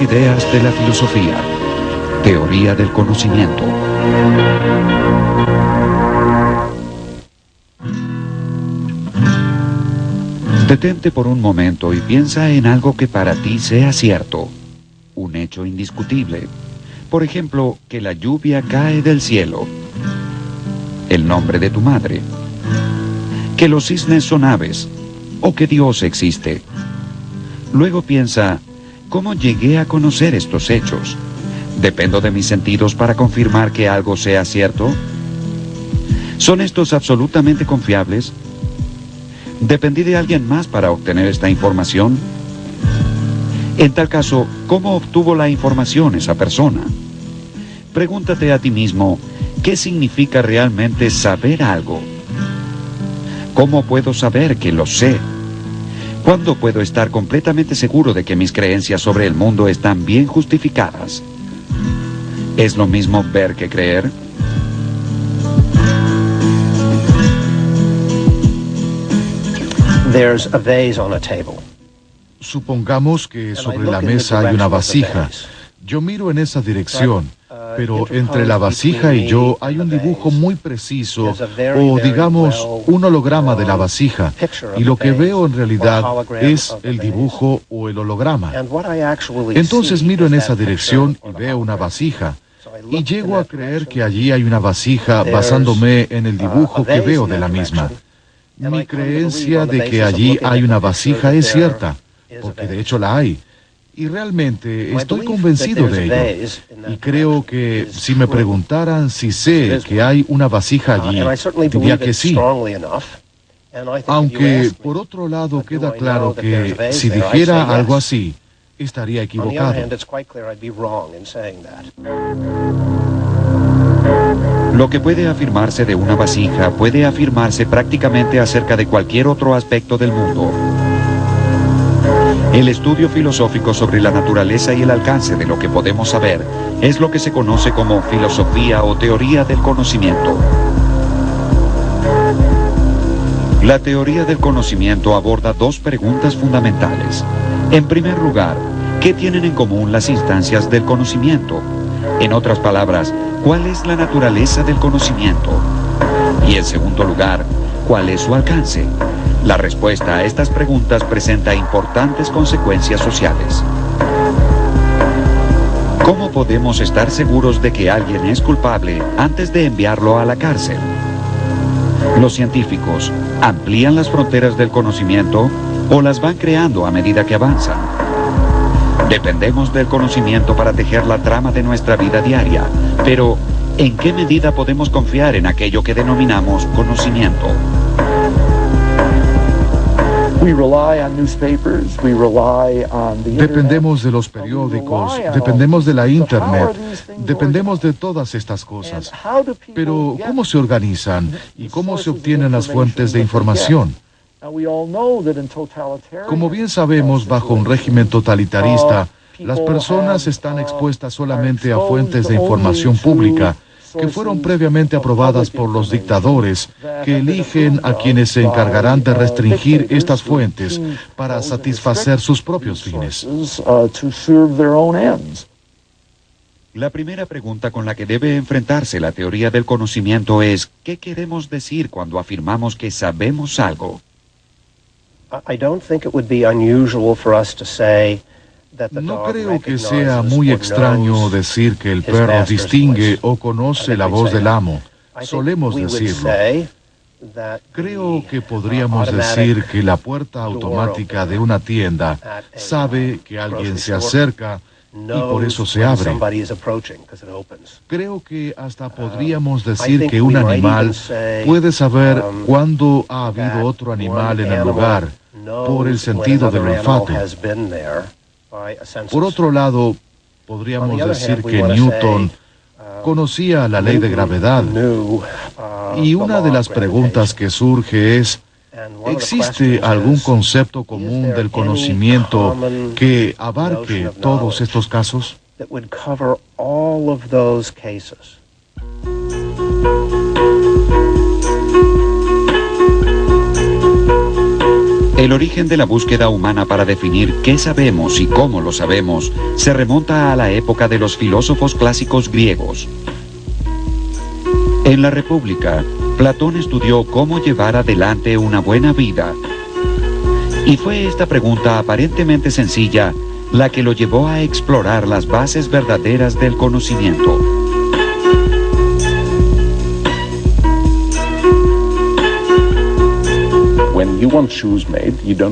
ideas de la filosofía. Teoría del conocimiento. Detente por un momento y piensa en algo que para ti sea cierto. Un hecho indiscutible. Por ejemplo, que la lluvia cae del cielo. El nombre de tu madre. Que los cisnes son aves. O que Dios existe. Luego piensa, ¿cómo llegué a conocer estos hechos? ¿Dependo de mis sentidos para confirmar que algo sea cierto? ¿Son estos absolutamente confiables? ¿Dependí de alguien más para obtener esta información? En tal caso, ¿cómo obtuvo la información esa persona? Pregúntate a ti mismo, ¿qué significa realmente saber algo? ¿Cómo puedo saber que lo sé? ¿Cuándo puedo estar completamente seguro de que mis creencias sobre el mundo están bien justificadas? ¿Es lo mismo ver que creer? There's a vase on a table. Supongamos que sobre la mesa hay una vasija. Yo miro en esa dirección, pero entre la vasija y yo hay un dibujo muy preciso, o digamos, un holograma de la vasija, y lo que veo en realidad es el dibujo o el holograma. Entonces miro en esa dirección y veo una vasija, y llego a creer que allí hay una vasija basándome en el dibujo que veo de la misma. Mi creencia de que allí hay una vasija es cierta, porque de hecho la hay. Y realmente estoy convencido de ello. Y creo que si me preguntaran si sé que hay una vasija allí, diría que sí. Aunque, por otro lado, queda claro que si dijera algo así, estaría equivocado. Lo que puede afirmarse de una vasija puede afirmarse prácticamente acerca de cualquier otro aspecto del mundo. El estudio filosófico sobre la naturaleza y el alcance de lo que podemos saber es lo que se conoce como filosofía o teoría del conocimiento. La teoría del conocimiento aborda dos preguntas fundamentales. En primer lugar, ¿qué tienen en común las instancias del conocimiento? En otras palabras, ¿cuál es la naturaleza del conocimiento? Y en segundo lugar, ¿cuál es su alcance? La respuesta a estas preguntas presenta importantes consecuencias sociales. ¿Cómo podemos estar seguros de que alguien es culpable antes de enviarlo a la cárcel? ¿Los científicos amplían las fronteras del conocimiento o las van creando a medida que avanzan? Dependemos del conocimiento para tejer la trama de nuestra vida diaria, pero ¿en qué medida podemos confiar en aquello que denominamos conocimiento? Dependemos de los periódicos, dependemos de la Internet, dependemos de todas estas cosas. Pero, ¿cómo se organizan y cómo se obtienen las fuentes de información? Como bien sabemos, bajo un régimen totalitarista, las personas están expuestas solamente a fuentes de información pública que fueron previamente aprobadas por los dictadores, que eligen a quienes se encargarán de restringir estas fuentes para satisfacer sus propios fines. La primera pregunta con la que debe enfrentarse la teoría del conocimiento es, ¿qué queremos decir cuando afirmamos que sabemos algo? No creo que sea muy extraño decir que el perro distingue o conoce la voz del amo. Solemos decirlo. Creo que podríamos decir que la puerta automática de una tienda sabe que alguien se acerca y por eso se abre. Creo que hasta podríamos decir que un animal puede saber cuándo ha habido otro animal en el lugar por el sentido del olfato. Por otro lado, podríamos decir que Newton conocía la ley de gravedad. Y una de las preguntas que surge es, ¿existe algún concepto común del conocimiento que abarque todos estos casos? El origen de la búsqueda humana para definir qué sabemos y cómo lo sabemos se remonta a la época de los filósofos clásicos griegos. En la República, Platón estudió cómo llevar adelante una buena vida. Y fue esta pregunta aparentemente sencilla la que lo llevó a explorar las bases verdaderas del conocimiento.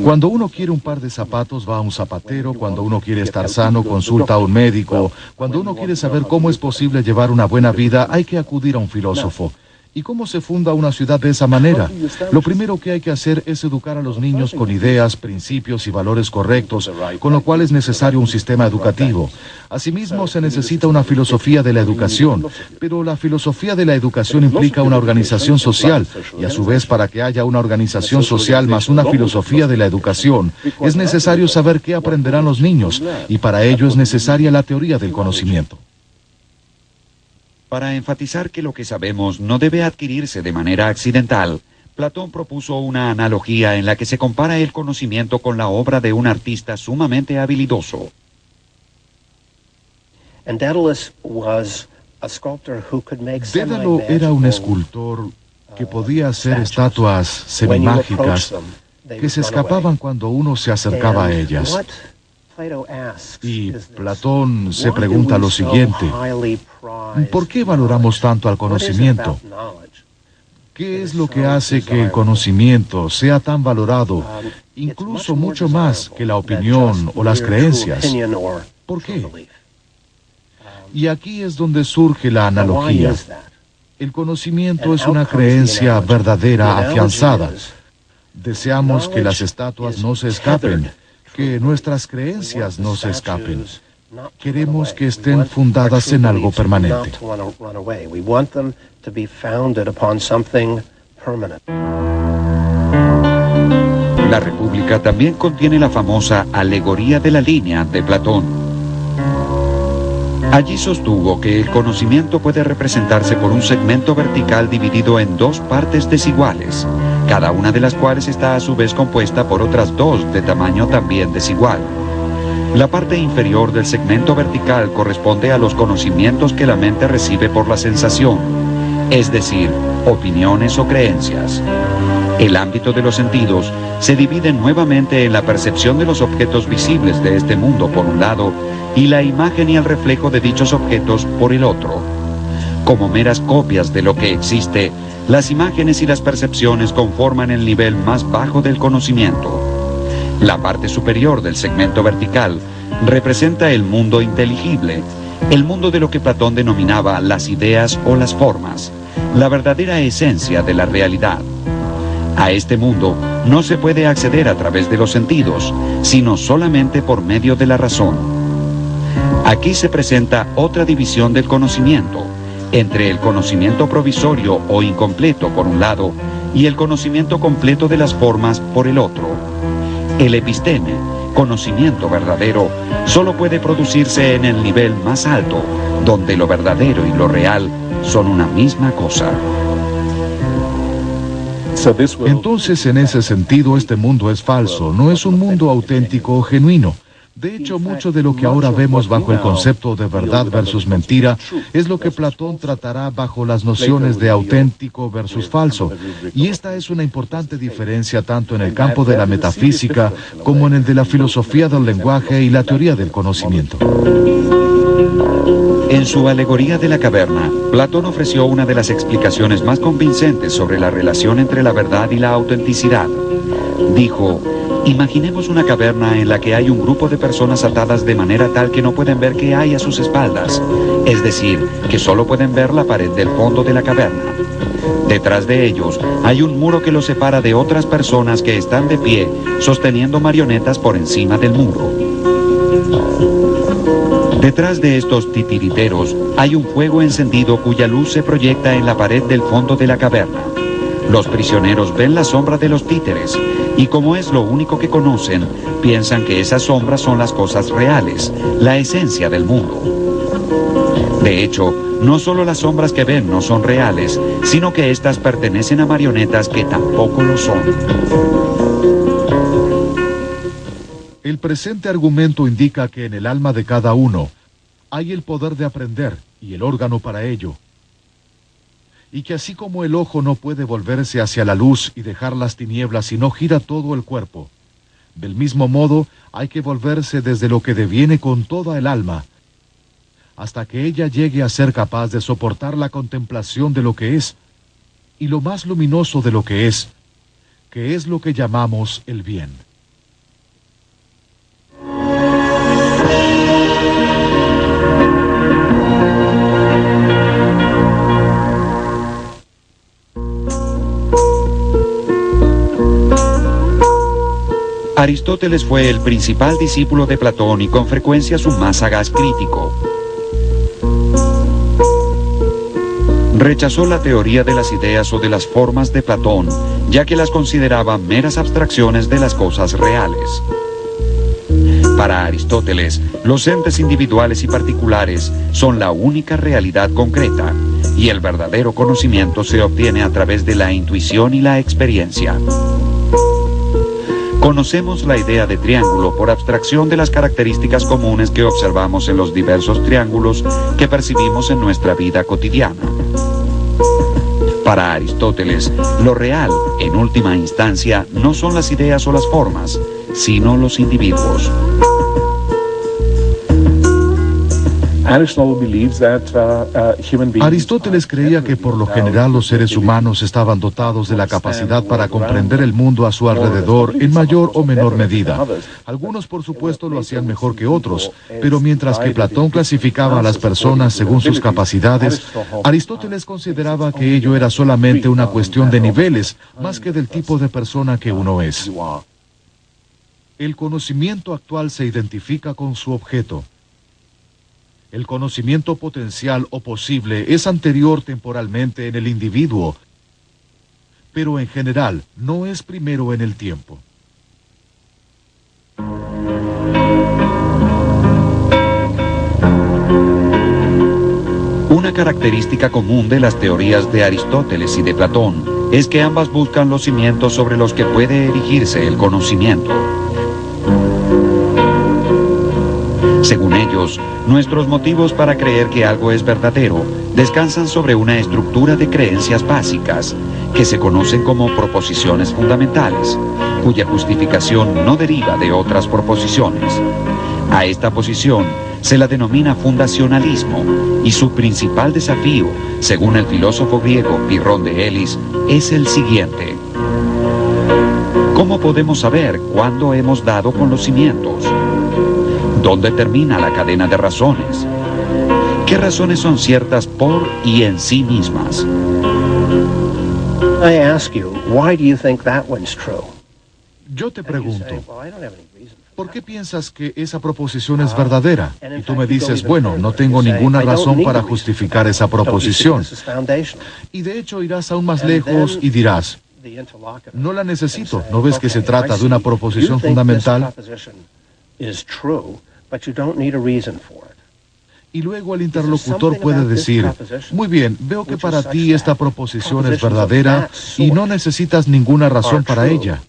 Cuando uno quiere un par de zapatos, va a un zapatero. Cuando uno quiere estar sano, consulta a un médico. Cuando uno quiere saber cómo es posible llevar una buena vida, hay que acudir a un filósofo. ¿Y cómo se funda una ciudad de esa manera? Lo primero que hay que hacer es educar a los niños con ideas, principios y valores correctos, con lo cual es necesario un sistema educativo. Asimismo, se necesita una filosofía de la educación, pero la filosofía de la educación implica una organización social, y a su vez, para que haya una organización social más una filosofía de la educación, es necesario saber qué aprenderán los niños, y para ello es necesaria la teoría del conocimiento. Para enfatizar que lo que sabemos no debe adquirirse de manera accidental, Platón propuso una analogía en la que se compara el conocimiento con la obra de un artista sumamente habilidoso. Dédalo era un escultor que podía hacer estatuas semimágicas que se escapaban cuando uno se acercaba a ellas. Y Platón se pregunta lo siguiente: ¿por qué valoramos tanto al conocimiento? ¿Qué es lo que hace que el conocimiento sea tan valorado, incluso mucho más que la opinión o las creencias? ¿Por qué? Y aquí es donde surge la analogía. El conocimiento es una creencia verdadera afianzada. Deseamos que las estatuas no se escapen, que nuestras creencias no se escapen. Queremos que estén fundadas en algo permanente. La República también contiene la famosa Alegoría de la Línea de Platón. Allí sostuvo que el conocimiento puede representarse por un segmento vertical dividido en dos partes desiguales, cada una de las cuales está a su vez compuesta por otras dos de tamaño también desigual. La parte inferior del segmento vertical corresponde a los conocimientos que la mente recibe por la sensación, es decir, opiniones o creencias. El ámbito de los sentidos se divide nuevamente en la percepción de los objetos visibles de este mundo por un lado y la imagen y el reflejo de dichos objetos por el otro. Como meras copias de lo que existe, las imágenes y las percepciones conforman el nivel más bajo del conocimiento. La parte superior del segmento vertical representa el mundo inteligible, el mundo de lo que Platón denominaba las ideas o las formas, la verdadera esencia de la realidad. A este mundo no se puede acceder a través de los sentidos, sino solamente por medio de la razón. Aquí se presenta otra división del conocimiento, entre el conocimiento provisorio o incompleto por un lado y el conocimiento completo de las formas por el otro. El episteme, conocimiento verdadero, solo puede producirse en el nivel más alto, donde lo verdadero y lo real son una misma cosa. Entonces, en ese sentido, este mundo es falso, no es un mundo auténtico o genuino. De hecho, mucho de lo que ahora vemos bajo el concepto de verdad versus mentira es lo que Platón tratará bajo las nociones de auténtico versus falso. Y esta es una importante diferencia tanto en el campo de la metafísica como en el de la filosofía del lenguaje y la teoría del conocimiento. En su Alegoría de la Caverna, Platón ofreció una de las explicaciones más convincentes sobre la relación entre la verdad y la autenticidad. Dijo: imaginemos una caverna en la que hay un grupo de personas atadas de manera tal que no pueden ver qué hay a sus espaldas, es decir, que solo pueden ver la pared del fondo de la caverna. Detrás de ellos hay un muro que los separa de otras personas que están de pie, sosteniendo marionetas por encima del muro. Detrás de estos titiriteros hay un fuego encendido cuya luz se proyecta en la pared del fondo de la caverna. Los prisioneros ven la sombra de los títeres y como es lo único que conocen, piensan que esas sombras son las cosas reales, la esencia del mundo. De hecho, no solo las sombras que ven no son reales, sino que éstas pertenecen a marionetas que tampoco lo son. El presente argumento indica que en el alma de cada uno hay el poder de aprender y el órgano para ello. Y que así como el ojo no puede volverse hacia la luz y dejar las tinieblas si no gira todo el cuerpo, del mismo modo hay que volverse desde lo que deviene con toda el alma, hasta que ella llegue a ser capaz de soportar la contemplación de lo que es, y lo más luminoso de lo que es lo que llamamos el bien. Aristóteles fue el principal discípulo de Platón y con frecuencia su más sagaz crítico. Rechazó la teoría de las ideas o de las formas de Platón, ya que las consideraba meras abstracciones de las cosas reales. Para Aristóteles, los entes individuales y particulares son la única realidad concreta, y el verdadero conocimiento se obtiene a través de la intuición y la experiencia. Conocemos la idea de triángulo por abstracción de las características comunes que observamos en los diversos triángulos que percibimos en nuestra vida cotidiana. Para Aristóteles, lo real, en última instancia, no son las ideas o las formas, sino los individuos. Aristóteles creía que por lo general los seres humanos estaban dotados de la capacidad para comprender el mundo a su alrededor en mayor o menor medida. Algunos, por supuesto, lo hacían mejor que otros, pero mientras que Platón clasificaba a las personas según sus capacidades, Aristóteles consideraba que ello era solamente una cuestión de niveles, más que del tipo de persona que uno es. El conocimiento actual se identifica con su objeto. El conocimiento potencial o posible es anterior temporalmente en el individuo, pero en general no es primero en el tiempo. Una característica común de las teorías de Aristóteles y de Platón es que ambas buscan los cimientos sobre los que puede erigirse el conocimiento. Según ellos, nuestros motivos para creer que algo es verdadero descansan sobre una estructura de creencias básicas, que se conocen como proposiciones fundamentales, cuya justificación no deriva de otras proposiciones. A esta posición se la denomina fundacionalismo, y su principal desafío, según el filósofo griego Pirrón de Elis, es el siguiente. ¿Cómo podemos saber cuándo hemos dado con los cimientos? ¿Dónde termina la cadena de razones? ¿Qué razones son ciertas por y en sí mismas? Yo te pregunto, ¿por qué piensas que esa proposición es verdadera? Y tú me dices, bueno, no tengo ninguna razón para justificar esa proposición. Y de hecho irás aún más lejos y dirás, no la necesito, ¿no ves que se trata de una proposición fundamental? Y luego el interlocutor puede decir, muy bien, veo que para ti esta proposición es verdadera y no necesitas ninguna razón para ella.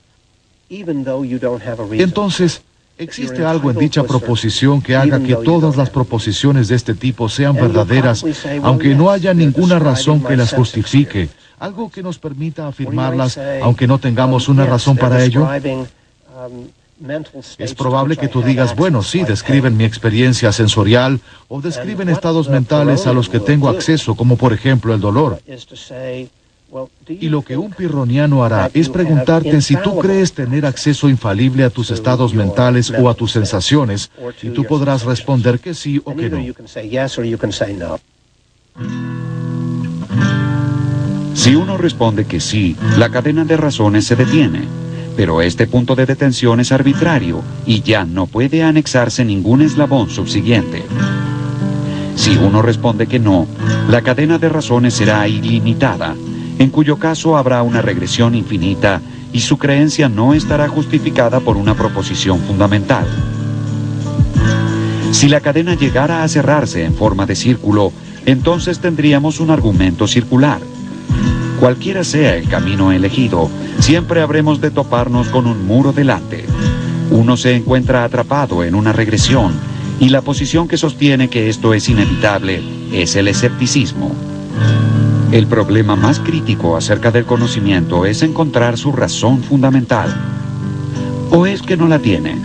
Entonces, ¿existe algo en dicha proposición que haga que todas las proposiciones de este tipo sean verdaderas, aunque no haya ninguna razón que las justifique? Algo que nos permita afirmarlas, aunque no tengamos una razón para ello. Es probable que tú digas, bueno, sí, describen mi experiencia sensorial o describen estados mentales a los que tengo acceso, como por ejemplo el dolor. Y lo que un pirroniano hará es preguntarte si tú crees tener acceso infalible a tus estados mentales o a tus sensaciones, y tú podrás responder que sí o que no. Si uno responde que sí, la cadena de razones se detiene. Pero este punto de detención es arbitrario y ya no puede anexarse ningún eslabón subsiguiente. Si uno responde que no, la cadena de razones será ilimitada, en cuyo caso habrá una regresión infinita y su creencia no estará justificada por una proposición fundamental. Si la cadena llegara a cerrarse en forma de círculo, entonces tendríamos un argumento circular. Cualquiera sea el camino elegido, siempre habremos de toparnos con un muro delante. Uno se encuentra atrapado en una regresión y la posición que sostiene que esto es inevitable es el escepticismo. El problema más crítico acerca del conocimiento es encontrar su razón fundamental. ¿O es que no la tiene?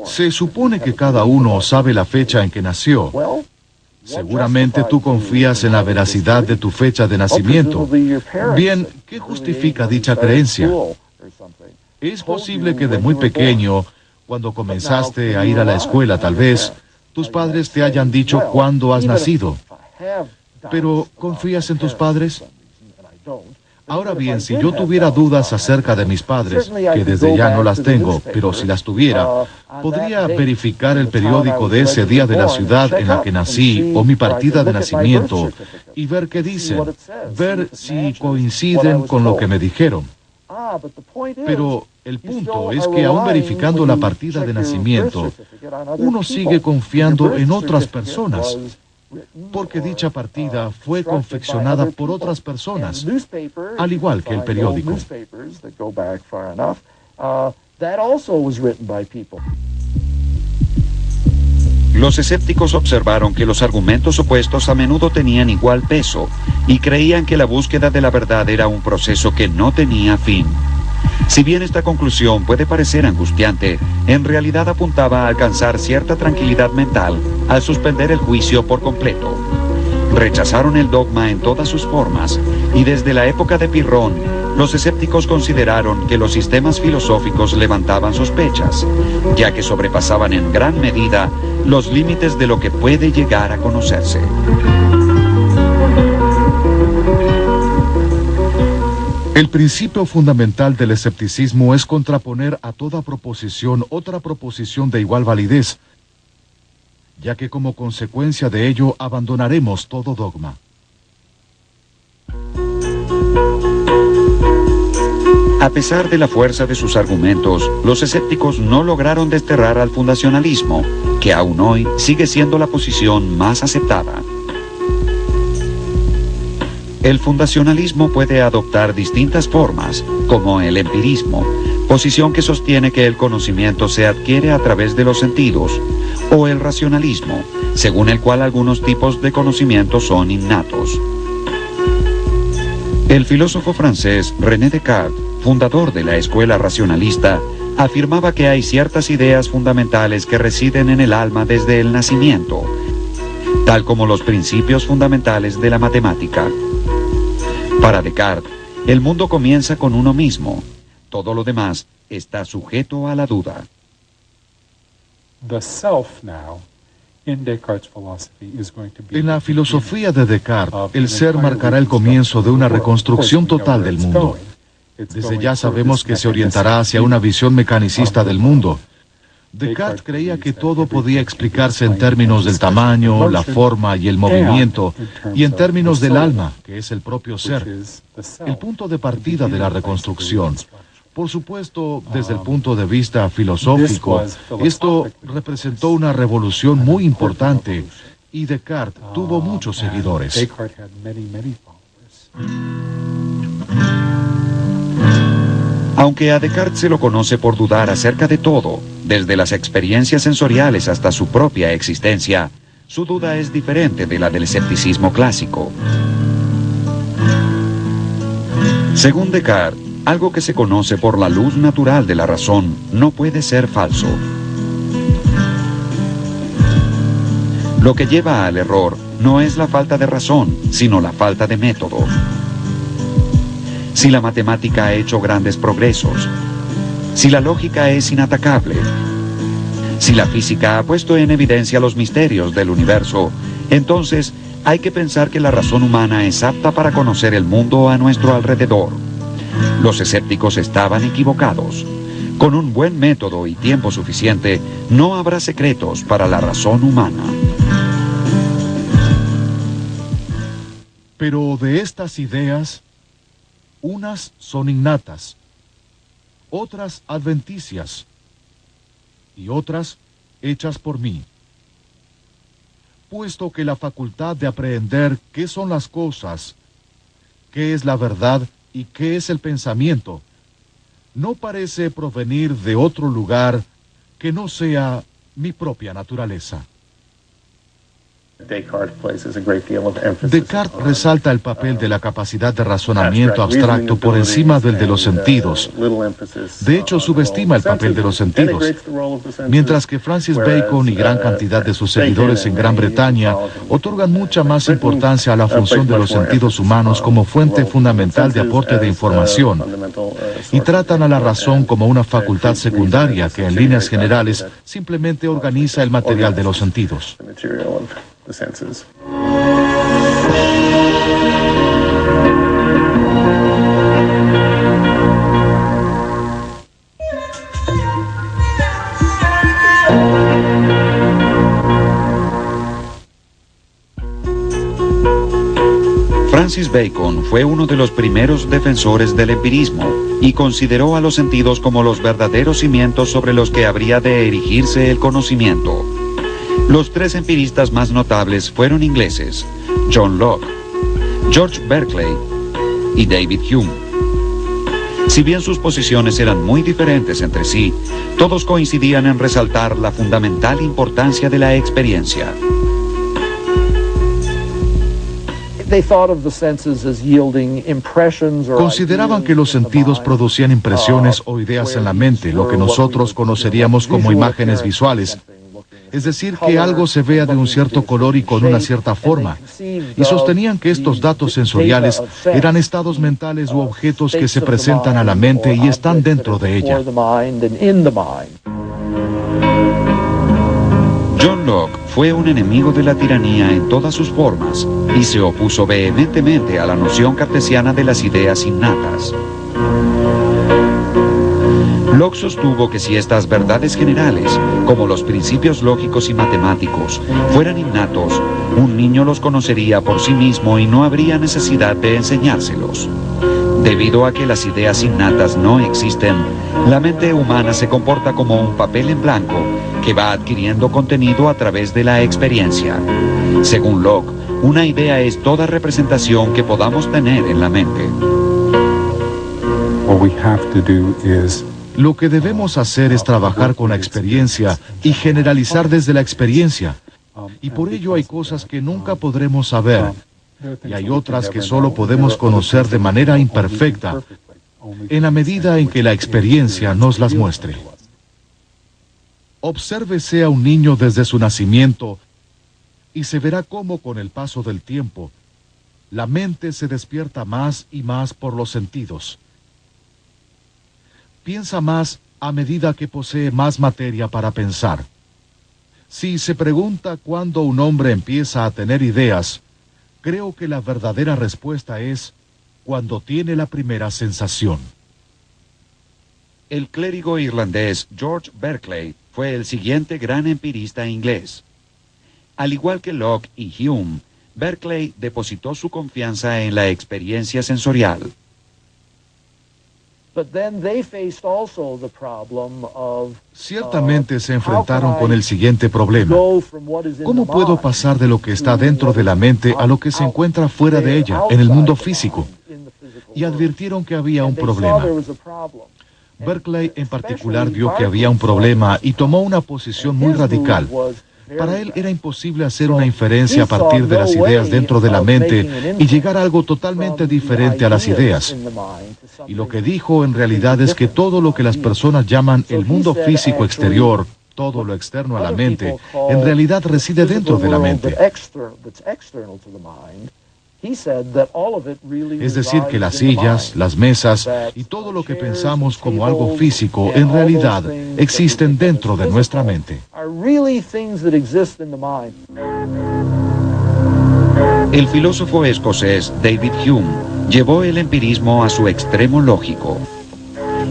Se supone que cada uno sabe la fecha en que nació. Seguramente tú confías en la veracidad de tu fecha de nacimiento. Bien, ¿qué justifica dicha creencia? Es posible que de muy pequeño, cuando comenzaste a ir a la escuela tal vez, tus padres te hayan dicho cuándo has nacido. Pero, ¿confías en tus padres? Ahora bien, si yo tuviera dudas acerca de mis padres, que desde ya no las tengo, pero si las tuviera, podría verificar el periódico de ese día de la ciudad en la que nací o mi partida de nacimiento y ver qué dicen, ver si coinciden con lo que me dijeron. Pero el punto es que aún verificando la partida de nacimiento, uno sigue confiando en otras personas, porque dicha partida fue confeccionada por otras personas, al igual que el periódico. Los escépticos observaron que los argumentos opuestos a menudo tenían igual peso y creían que la búsqueda de la verdad era un proceso que no tenía fin. Si bien esta conclusión puede parecer angustiante, en realidad apuntaba a alcanzar cierta tranquilidad mental al suspender el juicio por completo. Rechazaron el dogma en todas sus formas y desde la época de Pirrón, los escépticos consideraron que los sistemas filosóficos levantaban sospechas, ya que sobrepasaban en gran medida los límites de lo que puede llegar a conocerse. El principio fundamental del escepticismo es contraponer a toda proposición otra proposición de igual validez, ya que como consecuencia de ello abandonaremos todo dogma. A pesar de la fuerza de sus argumentos, los escépticos no lograron desterrar al fundacionalismo, que aún hoy sigue siendo la posición más aceptada. El fundacionalismo puede adoptar distintas formas, como el empirismo, posición que sostiene que el conocimiento se adquiere a través de los sentidos, o el racionalismo, según el cual algunos tipos de conocimiento son innatos. El filósofo francés René Descartes, fundador de la escuela racionalista, afirmaba que hay ciertas ideas fundamentales que residen en el alma desde el nacimiento, tal como los principios fundamentales de la matemática. Para Descartes, el mundo comienza con uno mismo. Todo lo demás está sujeto a la duda. En la filosofía de Descartes, el ser marcará el comienzo de una reconstrucción total del mundo. Desde ya sabemos que se orientará hacia una visión mecanicista del mundo. Descartes creía que todo podía explicarse en términos del tamaño, la forma y el movimiento, y en términos del alma, que es el propio ser, el punto de partida de la reconstrucción. Por supuesto, desde el punto de vista filosófico, esto representó una revolución muy importante, y Descartes tuvo muchos seguidores. Aunque a Descartes se lo conoce por dudar acerca de todo, desde las experiencias sensoriales hasta su propia existencia, su duda es diferente de la del escepticismo clásico. Según Descartes, algo que se conoce por la luz natural de la razón no puede ser falso. Lo que lleva al error no es la falta de razón, sino la falta de método. Si la matemática ha hecho grandes progresos, si la lógica es inatacable, si la física ha puesto en evidencia los misterios del universo, entonces hay que pensar que la razón humana es apta para conocer el mundo a nuestro alrededor. Los escépticos estaban equivocados. Con un buen método y tiempo suficiente, no habrá secretos para la razón humana. Pero de estas ideas, unas son innatas, otras adventicias, y otras hechas por mí. Puesto que la facultad de aprehender qué son las cosas, qué es la verdad ¿Y qué es el pensamiento? No parece provenir de otro lugar que no sea mi propia naturaleza. Descartes resalta el papel de la capacidad de razonamiento abstracto por encima del de los sentidos. De hecho, subestima el papel de los sentidos. Mientras que Francis Bacon y gran cantidad de sus seguidores en Gran Bretaña otorgan mucha más importancia a la función de los sentidos humanos como fuente fundamental de aporte de información y tratan a la razón como una facultad secundaria que en líneas generales simplemente organiza el material de los sentidos. The senses. Francis Bacon fue uno de los primeros defensores del empirismo y consideró a los sentidos como los verdaderos cimientos sobre los que habría de erigirse el conocimiento. Los tres empiristas más notables fueron ingleses: John Locke, George Berkeley y David Hume. Si bien sus posiciones eran muy diferentes entre sí, todos coincidían en resaltar la fundamental importancia de la experiencia. Consideraban que los sentidos producían impresiones o ideas en la mente, lo que nosotros conoceríamos como imágenes visuales. Es decir, que algo se vea de un cierto color y con una cierta forma, y sostenían que estos datos sensoriales eran estados mentales u objetos que se presentan a la mente y están dentro de ella. John Locke fue un enemigo de la tiranía en todas sus formas y se opuso vehementemente a la noción cartesiana de las ideas innatas. Locke sostuvo que si estas verdades generales, como los principios lógicos y matemáticos, fueran innatos, un niño los conocería por sí mismo y no habría necesidad de enseñárselos. Debido a que las ideas innatas no existen, la mente humana se comporta como un papel en blanco que va adquiriendo contenido a través de la experiencia. Según Locke, una idea es toda representación que podamos tener en la mente. Lo que debemos hacer es trabajar con la experiencia y generalizar desde la experiencia. Y por ello hay cosas que nunca podremos saber, y hay otras que solo podemos conocer de manera imperfecta, en la medida en que la experiencia nos las muestre. Obsérvese a un niño desde su nacimiento y se verá cómo con el paso del tiempo, la mente se despierta más y más por los sentidos. Piensa más a medida que posee más materia para pensar. Si se pregunta cuándo un hombre empieza a tener ideas, creo que la verdadera respuesta es cuando tiene la primera sensación. El clérigo irlandés George Berkeley fue el siguiente gran empirista inglés. Al igual que Locke y Hume, Berkeley depositó su confianza en la experiencia sensorial. Ciertamente se enfrentaron con el siguiente problema. ¿Cómo puedo pasar de lo que está dentro de la mente a lo que se encuentra fuera de ella, en el mundo físico? Y advirtieron que había un problema. Berkeley en particular vio que había un problema y tomó una posición muy radical. Para él era imposible hacer una inferencia a partir de las ideas dentro de la mente y llegar a algo totalmente diferente a las ideas. Y lo que dijo en realidad es que todo lo que las personas llaman el mundo físico exterior, todo lo externo a la mente, en realidad reside dentro de la mente. Es decir, que las sillas, las mesas y todo lo que pensamos como algo físico, en realidad existen dentro de nuestra mente. El filósofo escocés David Hume llevó el empirismo a su extremo lógico.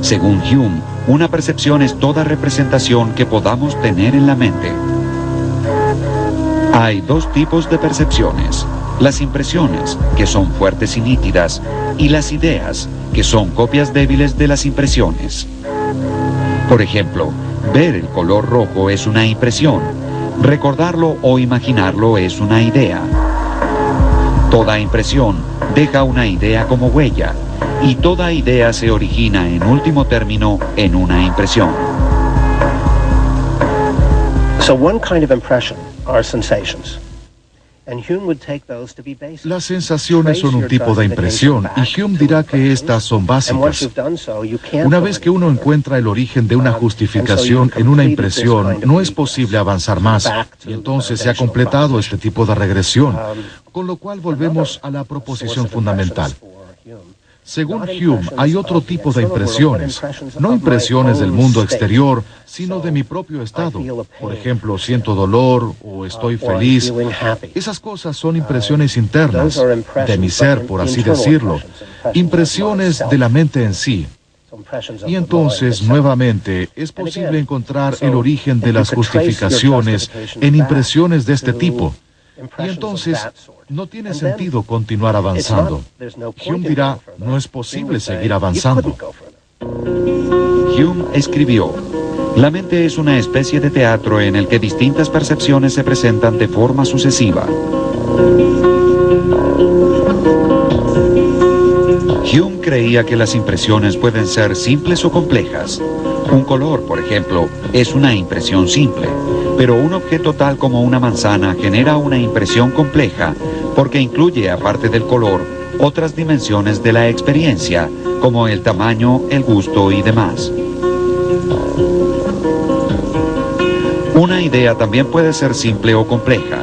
Según Hume, una percepción es toda representación que podamos tener en la mente. Hay dos tipos de percepciones: las impresiones, que son fuertes y nítidas, y las ideas, que son copias débiles de las impresiones. Por ejemplo, ver el color rojo es una impresión, recordarlo o imaginarlo es una idea. Toda impresión deja una idea como huella, Y toda idea se origina en último término en una impresión. So one kind of impression are sensations. And Hume would take those to be basic. Las sensaciones son un tipo de impresión y Hume dirá que estas son básicas. Una vez que uno encuentra el origen de una justificación en una impresión, no es posible avanzar más. Y entonces se ha completado este tipo de regresión, con lo cual volvemos a la proposición fundamental. Según Hume, hay otro tipo de impresiones, no impresiones del mundo exterior, sino de mi propio estado. Por ejemplo, siento dolor o estoy feliz. Esas cosas son impresiones internas, de mi ser, por así decirlo, impresiones de la mente en sí. Y entonces, nuevamente, es posible encontrar el origen de las justificaciones en impresiones de este tipo. Y entonces, no tiene sentido continuar avanzando. Hume dirá, no es posible seguir avanzando. Hume escribió: la mente es una especie de teatro en el que distintas percepciones se presentan de forma sucesiva. Hume creía que las impresiones pueden ser simples o complejas. Un color, por ejemplo, es una impresión simple, pero un objeto tal como una manzana genera una impresión compleja porque incluye, aparte del color, otras dimensiones de la experiencia, como el tamaño, el gusto y demás. Una idea también puede ser simple o compleja.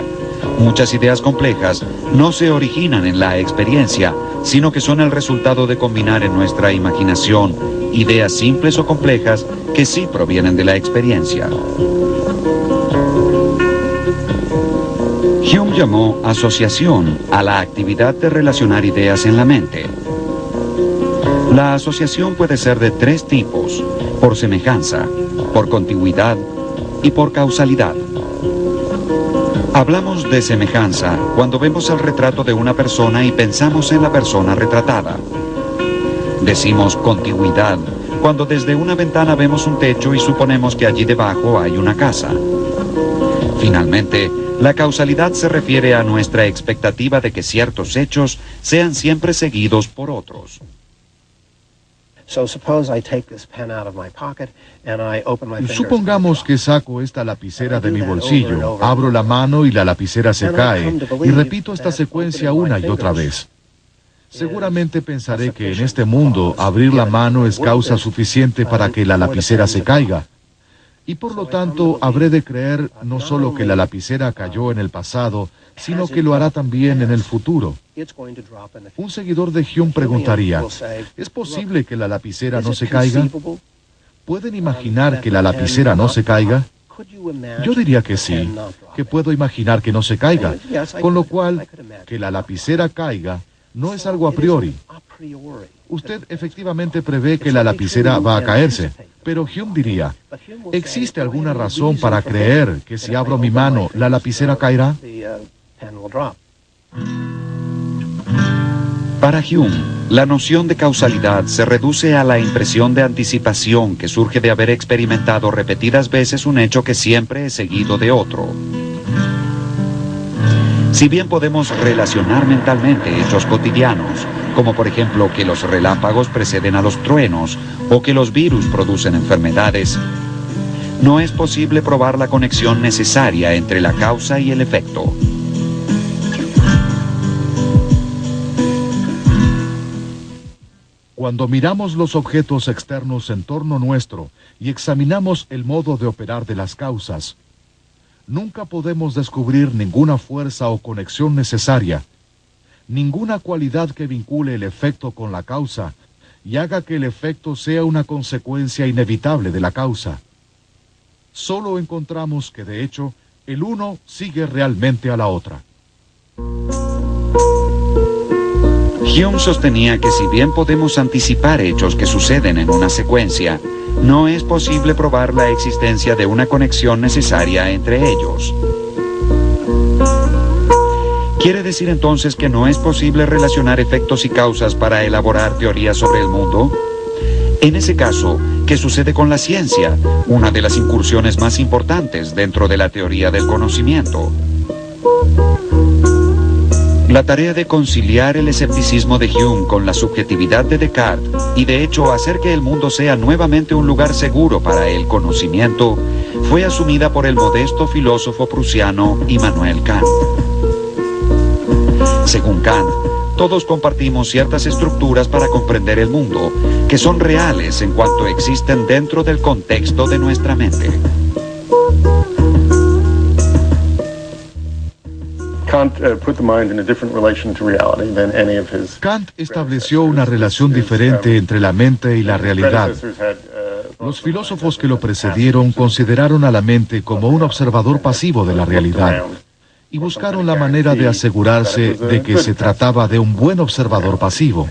Muchas ideas complejas no se originan en la experiencia, sino que son el resultado de combinar en nuestra imaginación ideas simples o complejas que sí provienen de la experiencia. Hume llamó asociación a la actividad de relacionar ideas en la mente. La asociación puede ser de tres tipos: por semejanza, por contigüidad y por causalidad. Hablamos de semejanza cuando vemos el retrato de una persona y pensamos en la persona retratada. Decimos contigüidad cuando desde una ventana vemos un techo y suponemos que allí debajo hay una casa. Finalmente, la causalidad se refiere a nuestra expectativa de que ciertos hechos sean siempre seguidos por otros. Supongamos que saco esta lapicera de mi bolsillo, abro la mano y la lapicera se cae, y repito esta secuencia una y otra vez. Seguramente pensaré que en este mundo abrir la mano es causa suficiente para que la lapicera se caiga. Y por lo tanto habré de creer no solo que la lapicera cayó en el pasado, sino que lo hará también en el futuro. Un seguidor de Hume preguntaría, ¿es posible que la lapicera no se caiga? ¿Pueden imaginar que la lapicera no se caiga? Yo diría que sí, que puedo imaginar que no se caiga, con lo cual, que la lapicera caiga no es algo a priori. Usted efectivamente prevé que la lapicera va a caerse, pero Hume diría, ¿existe alguna razón para creer que si abro mi mano, la lapicera caerá? Para Hume, la noción de causalidad se reduce a la impresión de anticipación que surge de haber experimentado repetidas veces un hecho que siempre es seguido de otro. Si bien podemos relacionar mentalmente hechos cotidianos, como por ejemplo que los relámpagos preceden a los truenos o que los virus producen enfermedades, no es posible probar la conexión necesaria entre la causa y el efecto. Cuando miramos los objetos externos en torno nuestro y examinamos el modo de operar de las causas, nunca podemos descubrir ninguna fuerza o conexión necesaria, ninguna cualidad que vincule el efecto con la causa y haga que el efecto sea una consecuencia inevitable de la causa. Solo encontramos que, de hecho, el uno sigue realmente a la otra. Hume sostenía que si bien podemos anticipar hechos que suceden en una secuencia, no es posible probar la existencia de una conexión necesaria entre ellos. ¿Quiere decir entonces que no es posible relacionar efectos y causas para elaborar teorías sobre el mundo? En ese caso, ¿qué sucede con la ciencia, una de las incursiones más importantes dentro de la teoría del conocimiento? La tarea de conciliar el escepticismo de Hume con la subjetividad de Descartes y de hecho hacer que el mundo sea nuevamente un lugar seguro para el conocimiento fue asumida por el modesto filósofo prusiano Immanuel Kant. Según Kant, todos compartimos ciertas estructuras para comprender el mundo que son reales en cuanto existen dentro del contexto de nuestra mente. Kant estableció una relación diferente entre la mente y la realidad. Los filósofos que lo precedieron consideraron a la mente como un observador pasivo de la realidad y buscaron la manera de asegurarse de que se trataba de un buen observador pasivo.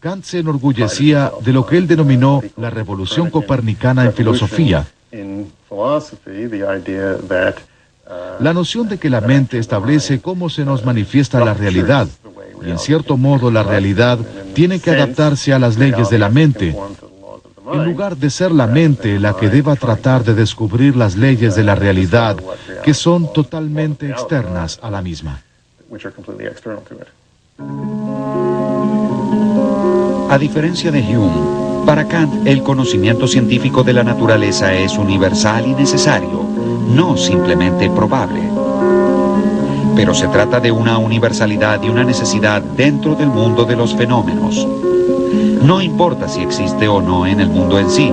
Kant se enorgullecía de lo que él denominó la revolución copernicana en filosofía. La noción de que la mente establece cómo se nos manifiesta la realidad, y en cierto modo la realidad tiene que adaptarse a las leyes de la mente, en lugar de ser la mente la que deba tratar de descubrir las leyes de la realidad que son totalmente externas a la misma. A diferencia de Hume, para Kant el conocimiento científico de la naturaleza es universal y necesario, no simplemente probable. Pero se trata de una universalidad y una necesidad dentro del mundo de los fenómenos. No importa si existe o no en el mundo en sí,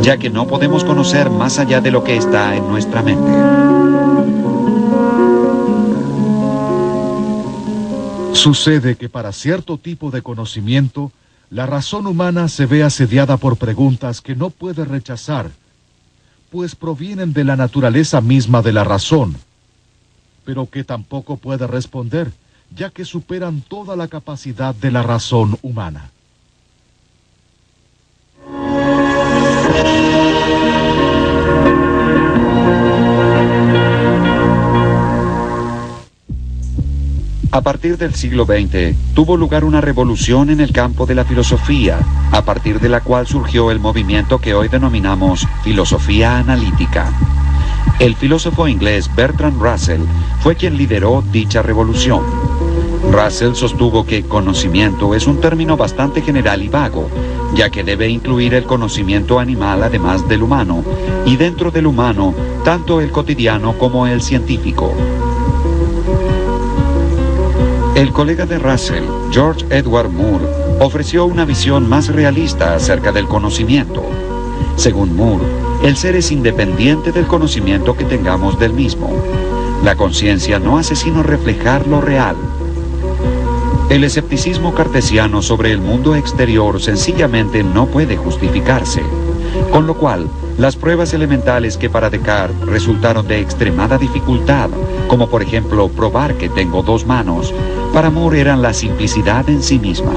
ya que no podemos conocer más allá de lo que está en nuestra mente. Sucede que para cierto tipo de conocimiento, la razón humana se ve asediada por preguntas que no puede rechazar, pues provienen de la naturaleza misma de la razón, pero que tampoco puede responder, ya que superan toda la capacidad de la razón humana. A partir del siglo XX, tuvo lugar una revolución en el campo de la filosofía, a partir de la cual surgió el movimiento que hoy denominamos filosofía analítica. El filósofo inglés Bertrand Russell fue quien lideró dicha revolución. Russell sostuvo que conocimiento es un término bastante general y vago, ya que debe incluir el conocimiento animal además del humano, y dentro del humano, tanto el cotidiano como el científico. El colega de Russell, George Edward Moore, ofreció una visión más realista acerca del conocimiento. Según Moore, el ser es independiente del conocimiento que tengamos del mismo. La conciencia no hace sino reflejar lo real. El escepticismo cartesiano sobre el mundo exterior sencillamente no puede justificarse, con lo cual las pruebas elementales que para Descartes resultaron de extremada dificultad, como por ejemplo probar que tengo dos manos, para Moore eran la simplicidad en sí misma.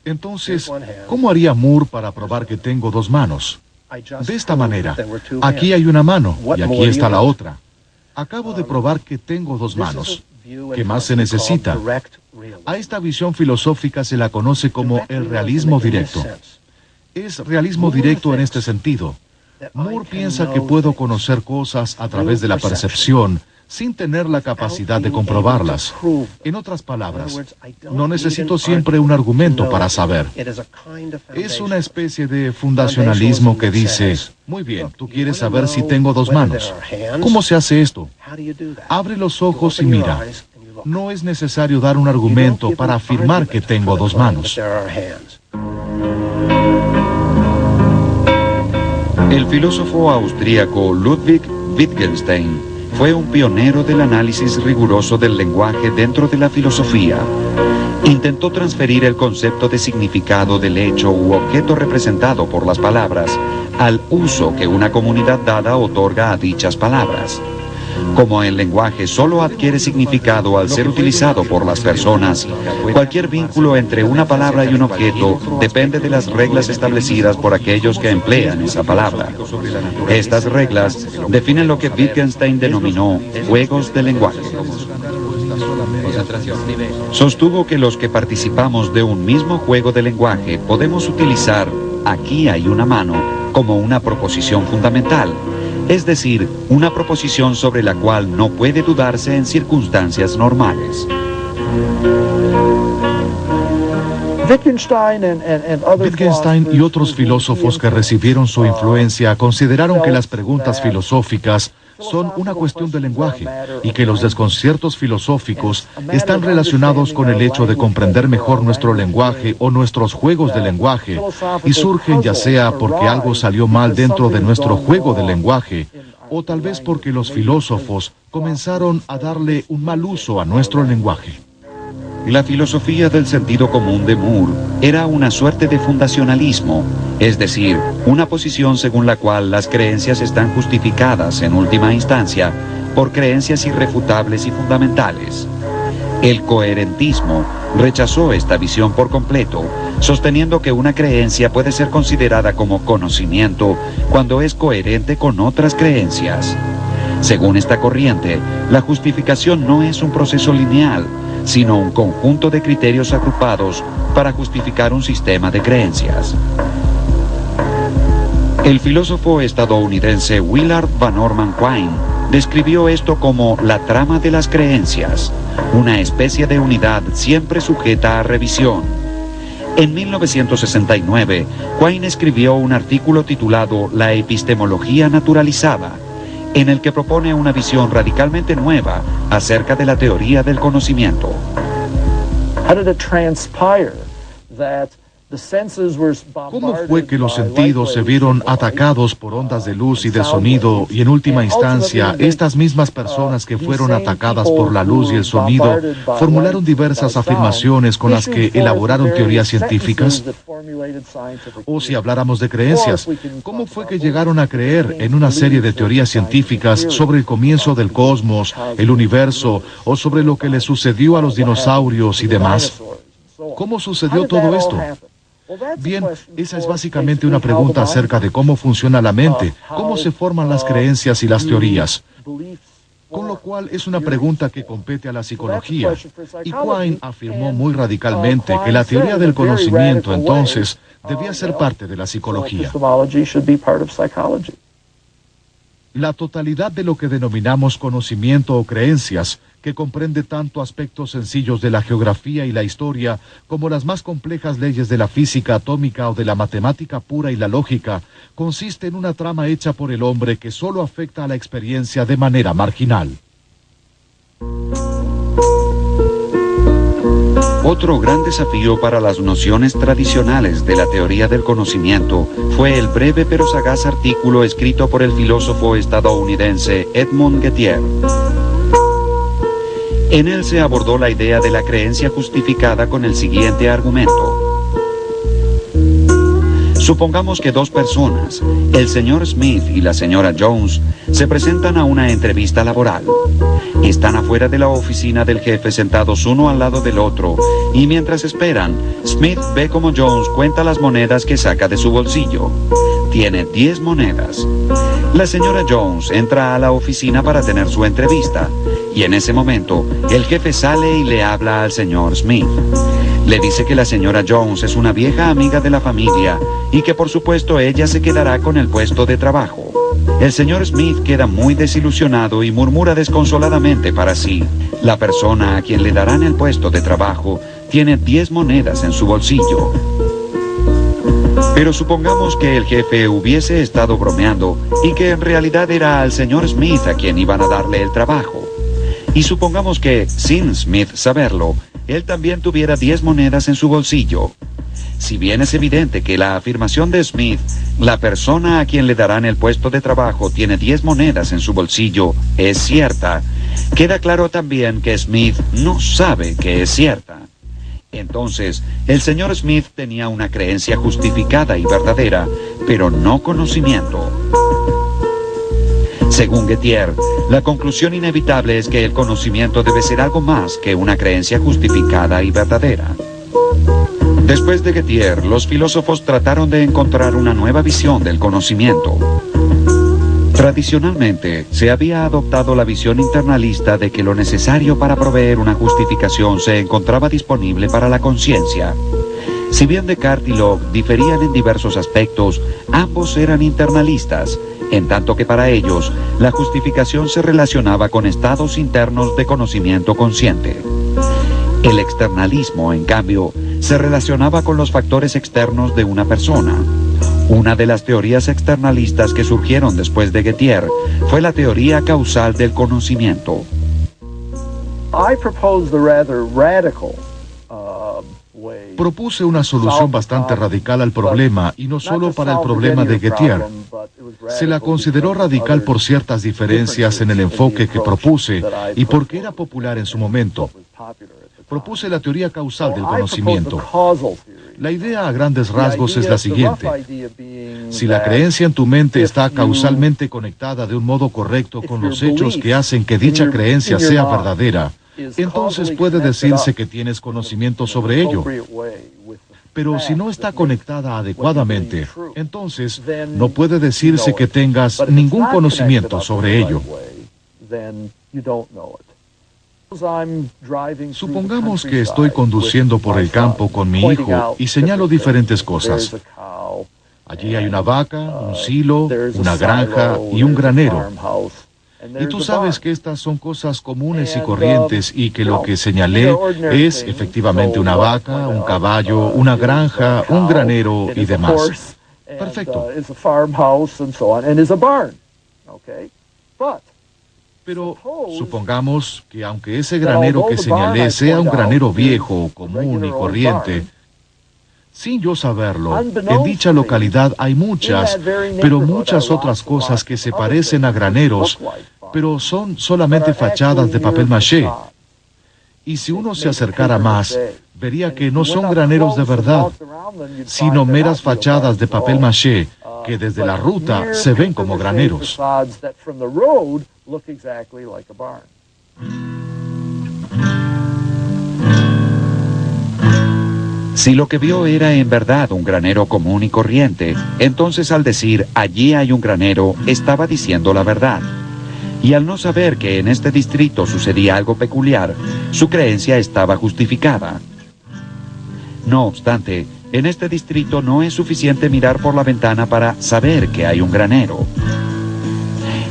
Entonces, ¿cómo haría Moore para probar que tengo dos manos? De esta manera, aquí hay una mano y aquí está la otra. Acabo de probar que tengo dos manos. ¿Qué más se necesita? A esta visión filosófica se la conoce como el realismo directo. Es realismo directo en este sentido. Moore piensa que puedo conocer cosas a través de la percepción sin tener la capacidad de comprobarlas. En otras palabras, no necesito siempre un argumento para saber. Es una especie de fundacionalismo que dice, muy bien, tú quieres saber si tengo dos manos. ¿Cómo se hace esto? Abre los ojos y mira. No es necesario dar un argumento para afirmar que tengo dos manos. El filósofo austríaco Ludwig Wittgenstein fue un pionero del análisis riguroso del lenguaje dentro de la filosofía. Intentó transferir el concepto de significado del hecho u objeto representado por las palabras al uso que una comunidad dada otorga a dichas palabras. Como el lenguaje solo adquiere significado al ser utilizado por las personas, cualquier vínculo entre una palabra y un objeto depende de las reglas establecidas por aquellos que emplean esa palabra. Estas reglas definen lo que Wittgenstein denominó juegos de lenguaje. Sostuvo que los que participamos de un mismo juego de lenguaje podemos utilizar "aquí hay una mano" como una proposición fundamental, es decir, una proposición sobre la cual no puede dudarse en circunstancias normales. Wittgenstein y otros filósofos que recibieron su influencia consideraron que las preguntas filosóficas son una cuestión de lenguaje y que los desconciertos filosóficos están relacionados con el hecho de comprender mejor nuestro lenguaje o nuestros juegos de lenguaje, y surgen ya sea porque algo salió mal dentro de nuestro juego de lenguaje o tal vez porque los filósofos comenzaron a darle un mal uso a nuestro lenguaje. La filosofía del sentido común de Moore era una suerte de fundacionalismo, es decir, una posición según la cual las creencias están justificadas en última instancia por creencias irrefutables y fundamentales. El coherentismo rechazó esta visión por completo, sosteniendo que una creencia puede ser considerada como conocimiento cuando es coherente con otras creencias. Según esta corriente, la justificación no es un proceso lineal, sino un conjunto de criterios agrupados para justificar un sistema de creencias. El filósofo estadounidense Willard Van Orman Quine describió esto como la trama de las creencias, una especie de unidad siempre sujeta a revisión. En 1969, Quine escribió un artículo titulado La epistemología naturalizada, en el que propone una visión radicalmente nueva acerca de la teoría del conocimiento. ¿Cómo fue que los sentidos se vieron atacados por ondas de luz y de sonido y en última instancia estas mismas personas que fueron atacadas por la luz y el sonido formularon diversas afirmaciones con las que elaboraron teorías científicas? O si habláramos de creencias, ¿cómo fue que llegaron a creer en una serie de teorías científicas sobre el comienzo del cosmos, el universo o sobre lo que le sucedió a los dinosaurios y demás? ¿Cómo sucedió todo esto? Bien, esa es básicamente una pregunta acerca de cómo funciona la mente, cómo se forman las creencias y las teorías. Con lo cual es una pregunta que compete a la psicología. Y Quine afirmó muy radicalmente que la teoría del conocimiento entonces debía ser parte de la psicología. La totalidad de lo que denominamos conocimiento o creencias, que comprende tanto aspectos sencillos de la geografía y la historia como las más complejas leyes de la física atómica o de la matemática pura y la lógica, consiste en una trama hecha por el hombre que solo afecta a la experiencia de manera marginal. Otro gran desafío para las nociones tradicionales de la teoría del conocimiento fue el breve pero sagaz artículo escrito por el filósofo estadounidense Edmund Gettier. En él se abordó la idea de la creencia justificada con el siguiente argumento. Supongamos que dos personas, el señor Smith y la señora Jones, se presentan a una entrevista laboral. Están afuera de la oficina del jefe sentados uno al lado del otro, y mientras esperan, Smith ve cómo Jones cuenta las monedas que saca de su bolsillo. Tiene 10 monedas. La señora Jones entra a la oficina para tener su entrevista, y en ese momento, el jefe sale y le habla al señor Smith. Le dice que la señora Jones es una vieja amiga de la familia y que por supuesto ella se quedará con el puesto de trabajo. El señor Smith queda muy desilusionado y murmura desconsoladamente para sí. La persona a quien le darán el puesto de trabajo tiene 10 monedas en su bolsillo. Pero supongamos que el jefe hubiese estado bromeando y que en realidad era al señor Smith a quien iban a darle el trabajo. Y supongamos que, sin Smith saberlo, él también tuviera 10 monedas en su bolsillo. Si bien es evidente que la afirmación de Smith, la persona a quien le darán el puesto de trabajo tiene 10 monedas en su bolsillo, es cierta, queda claro también que Smith no sabe que es cierta. Entonces, el señor Smith tenía una creencia justificada y verdadera, pero no conocimiento. Según Gettier, la conclusión inevitable es que el conocimiento debe ser algo más que una creencia justificada y verdadera. Después de Gettier, los filósofos trataron de encontrar una nueva visión del conocimiento. Tradicionalmente, se había adoptado la visión internalista de que lo necesario para proveer una justificación se encontraba disponible para la conciencia. Si bien Descartes y Locke diferían en diversos aspectos, ambos eran internalistas, en tanto que para ellos la justificación se relacionaba con estados internos de conocimiento consciente. El externalismo, en cambio, se relacionaba con los factores externos de una persona. Una de las teorías externalistas que surgieron después de Gettier fue la teoría causal del conocimiento. Propuse una solución bastante radical al problema, y no solo para el problema de Gettier. Se la consideró radical por ciertas diferencias en el enfoque que propuse y porque era popular en su momento. Propuse la teoría causal del conocimiento. La idea a grandes rasgos es la siguiente. Si la creencia en tu mente está causalmente conectada de un modo correcto con los hechos que hacen que dicha creencia sea verdadera, entonces puede decirse que tienes conocimiento sobre ello. Pero si no está conectada adecuadamente, entonces no puede decirse que tengas ningún conocimiento sobre ello. Supongamos que estoy conduciendo por el campo con mi hijo y señalo diferentes cosas. Allí hay una vaca, un silo, una granja y un granero. Y tú sabes que estas son cosas comunes y corrientes y que lo que señalé es efectivamente una vaca, un caballo, una granja, un granero y demás. Perfecto. Pero supongamos que aunque ese granero que señalé sea un granero viejo, común y corriente, sin yo saberlo, en dicha localidad hay muchas, pero muchas otras cosas que se parecen a graneros, pero son solamente fachadas de papel maché. Y si uno se acercara más, vería que no son graneros de verdad, sino meras fachadas de papel maché, que desde la ruta se ven como graneros. Si lo que vio era en verdad un granero común y corriente, entonces al decir allí hay un granero, estaba diciendo la verdad. Y al no saber que en este distrito sucedía algo peculiar, su creencia estaba justificada. No obstante, en este distrito no es suficiente mirar por la ventana para saber que hay un granero.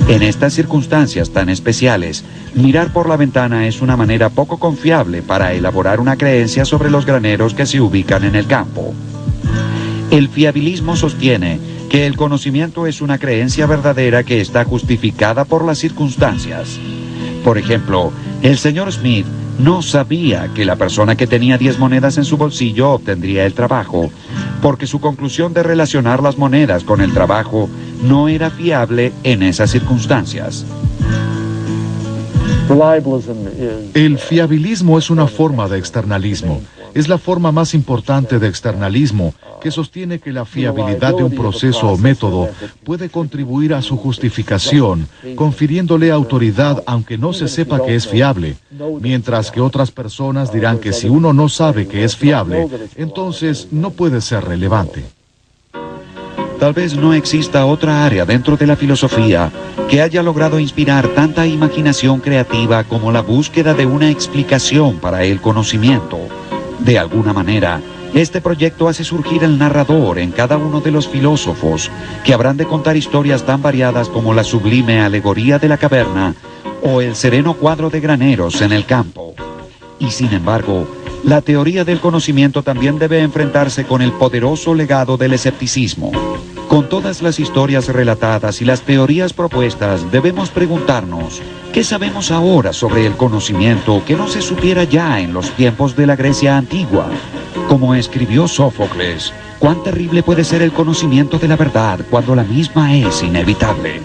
En estas circunstancias tan especiales, mirar por la ventana es una manera poco confiable para elaborar una creencia sobre los graneros que se ubican en el campo. El fiabilismo sostiene que el conocimiento es una creencia verdadera que está justificada por las circunstancias. Por ejemplo, el señor Smith no sabía que la persona que tenía 10 monedas en su bolsillo obtendría el trabajo, porque su conclusión de relacionar las monedas con el trabajo no era fiable en esas circunstancias. El fiabilismo es una forma de externalismo. Es la forma más importante de externalismo, que sostiene que la fiabilidad de un proceso o método puede contribuir a su justificación, confiriéndole autoridad aunque no se sepa que es fiable, mientras que otras personas dirán que si uno no sabe que es fiable, entonces no puede ser relevante. Tal vez no exista otra área dentro de la filosofía que haya logrado inspirar tanta imaginación creativa como la búsqueda de una explicación para el conocimiento. De alguna manera, este proyecto hace surgir el narrador en cada uno de los filósofos, que habrán de contar historias tan variadas como la sublime alegoría de la caverna o el sereno cuadro de graneros en el campo. Y sin embargo, la teoría del conocimiento también debe enfrentarse con el poderoso legado del escepticismo. Con todas las historias relatadas y las teorías propuestas, debemos preguntarnos, ¿qué sabemos ahora sobre el conocimiento que no se supiera ya en los tiempos de la Grecia antigua? Como escribió Sófocles, ¿cuán terrible puede ser el conocimiento de la verdad cuando la misma es inevitable?